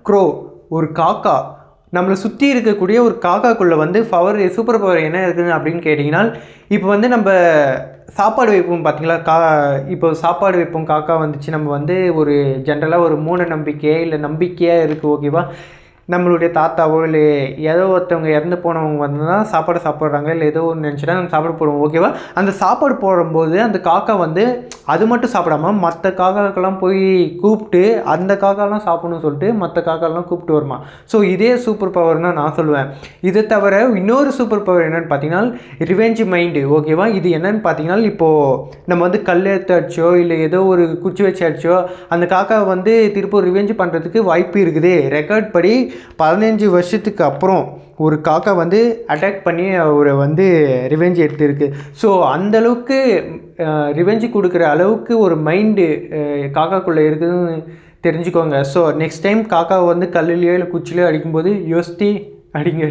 Grow, ஒரு காக்கா, நம்மளை சுற்றி இருக்கக்கூடிய ஒரு காக்காக்குள்ளே வந்து சூப்பர் பவர் என்ன இருக்குது அப்படின்னு கேட்டிங்கன்னா, இப்போ வந்து நம்ம சாப்பாடு வைப்போம் பார்த்தீங்களா, இப்போ சாப்பாடு வைப்போம், காக்கா வந்துச்சு, நம்ம வந்து ஒரு ஜென்ரலாக ஒரு மூட நம்பிக்கையே இல்லை நம்பிக்கையாக இருக்குது, ஓகேவா. நம்மளுடைய தாத்தாவோ இல்லை ஏதோ ஒருத்தவங்க இறந்து போனவங்க வந்து தான் சாப்பாடு சாப்பிட்றாங்க, இல்லை ஏதோ ஒன்று நினச்சிட்டா நம்ம சாப்பாடு போடுவோம், ஓகேவா. அந்த சாப்பாடு போடும்போது அந்த காக்கா வந்து அது மட்டும் சாப்பிடாம மற்ற காக்காக்கெல்லாம் போய் கூப்பிட்டு அந்த காக்காலாம் சாப்பிடணும்னு சொல்லிட்டு மற்ற காக்காலாம் கூப்பிட்டு வருமா. ஸோ இதே சூப்பர் பவர் தான் நான் சொல்லுவேன். இதை தவிர இன்னொரு சூப்பர் பவர் என்னென்னு பார்த்தீங்கன்னா ரிவெஞ்ச் மைண்டு, ஓகேவா. இது என்னென்னு பார்த்தீங்கன்னா, இப்போது நம்ம வந்து கல் எடுத்து அடிச்சோ இல்லை ஏதோ ஒரு குச்சி வச்சு அடிச்சோ அந்த காக்கா வந்து திருப்பூர் ரிவெஞ்ச் பண்ணுறதுக்கு வாய்ப்பு இருக்குது. ரெக்கார்ட் படி 15 வருஷத்துக்கு அப்புறம் ஒரு காக்கா வந்து அட்டாக் பண்ணி அவரை வந்து ரிவெஞ்ச் எடுத்துருக்கு. ஸோ அந்தளவுக்கு ரிவெஞ்சு கொடுக்குற அளவுக்கு ஒரு மைண்டு காக்காக்குள்ளே இருக்குதுன்னு தெரிஞ்சுக்கோங்க. ஸோ நெக்ஸ்ட் டைம் காக்காவை வந்து கல்லுலையோ இல்லை குச்சிலையோ அடிக்கும்போது யோசித்து அடிங்க.